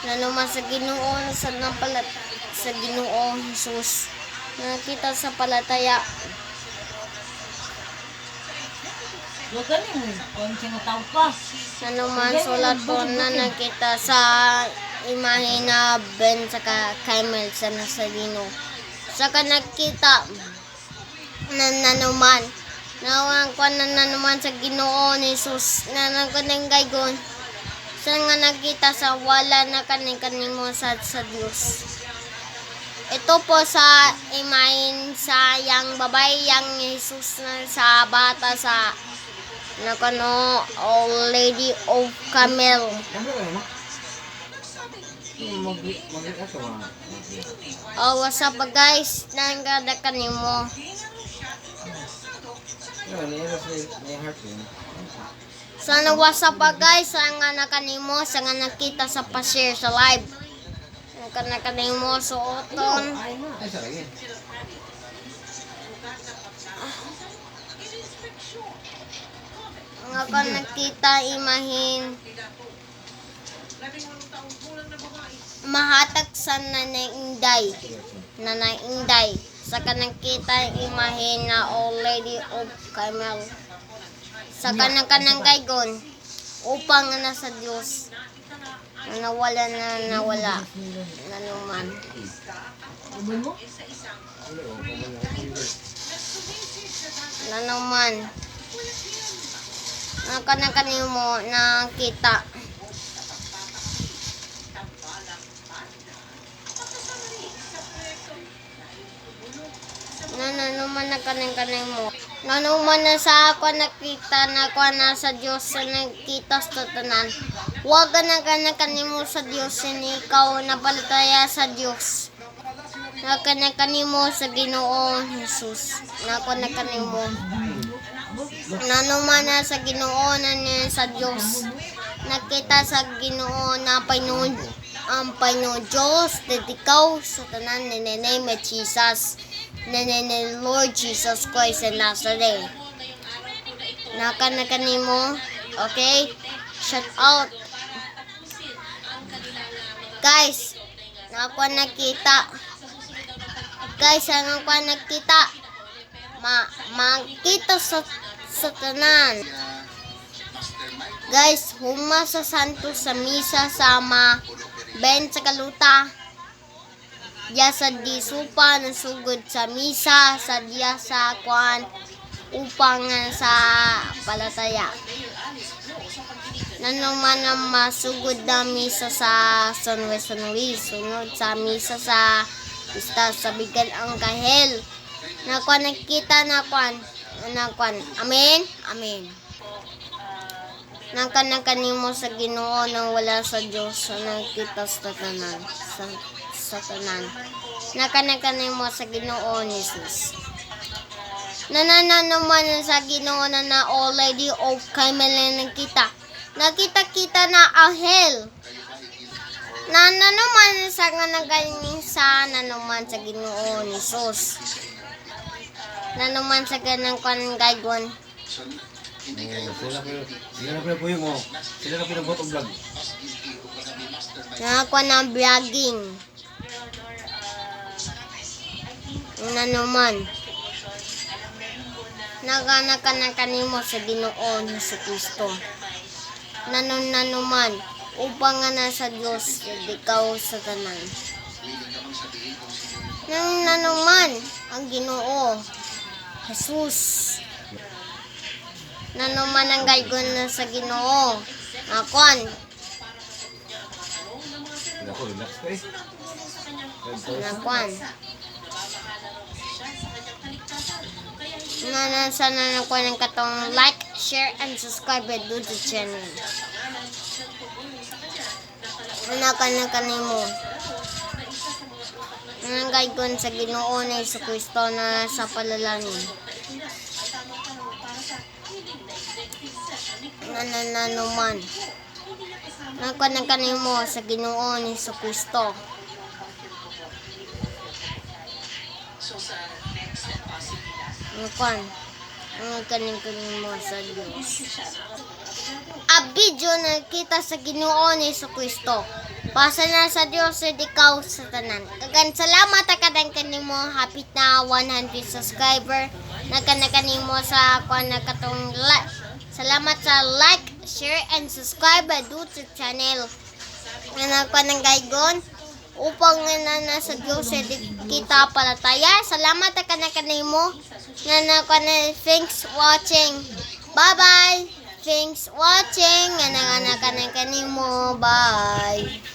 nanuman sa Ginoo sa nampalat sa Ginoo Jesus nakita sa palataya nanuman sulat po na nakita sa imahe na Ben sa Kaimel sa Nazareno saka nakita na nanuman nawang kwan na nanuman sa Ginoo ni Jesus na nagkanang gaygon sa nga nakita sa wala na kaning mo sa Diyos. Ito po sa imahin sa yang babae yang Jesus na sa bata sa nakano Old Lady of Camel. Oh, what's up guys? Nanggada kanimo. Sana WhatsApp pa guys, sa nga nakanimo, sa nga nakita sa pa-share sa live. Nakanimo suoton. Nga ka nakita imahin. Mahatag sa nanainday. Sa ka nakita imahin na Old Lady of Camel. Sa kanang gaygon upang nasa Diyos nawala nanuman kanimo nakita nanuman na kanimo nanuman na sa ako nakita na ako na sa Diyos sa nakita sa tanan. Huwag ka na kanimo sa Diyos ni ikaw napalataya sa Diyos. Nakanimo sa Ginoo Jesus. Nako na kanimo. Nanuman na sa Ginoo na niya sa Diyos. Nakita sa Ginoo na ang Panginoon Diyos that ikaw sa tanan in the name of Jesus. Ni Lord Jesus Christ in Nazareth. Nakanimo, okay? Shout out. Guys, ako nakita. Guys, ako nakita. Makita sa tanan. Guys, huma sa santo sa misa sama Ben sa kaluta. Diya sa disupa nasugod sa misa sa diya sa kwan upang sa palataya. Nanuman na masugod na misa sa San Luis, sunod sa misa sa pista sa Bigal ang Kahel. Nakwan nakita na kwan. Amen. Amen. Kanimo sa Ginoo nang wala sa Dios sa nakita sa tanan. Sa tanan. Nakanimo sa Ginoo ni Jesus. Nanananuman sa Ginoo na Old Lady of Camel nakita. Nakita na ahel. Nananuman sa nga nagaling sa nanuman sa Ginoo ni Jesus. Nanuman sa ganang gaygon. Sila na pinag-bot o vlog. Nakakuha na vlogging. Nanuman. Nakanimo sa Ginoo ni Kristo. Nanuman. Upang nga nasa Diyos, ikaw sa tanan. Nanuman ang Ginoo. Jesus. Nanuman ang gaygon na sa Ginoo. Nakon. Relax ka eh. Nakon. Sana nakuha ng katong like, share, and subscribe to the channel. Kanimo. Ang gaygon sa Ginoo ni Kristo na sa palalangin. Nanuman. Kanimo sa Ginoo ni Kristo. Kanimo sa Diyos. A video na kita sa Ginoo ni Kristo. Pasa na sa Dios ed ikaw sa tanan. Kagan salamat kadan kanimo hapit na 100 subscriber. Nagkana kanimo sa kuan na katong salamat sa like, share and subscribe do to channel. Nga kuan ng gaygon upang na sa Dios ed kita palataya. Salamat kanimo na kuan thanks watching. Bye bye. Thanks watching. Nga kanimo. Bye.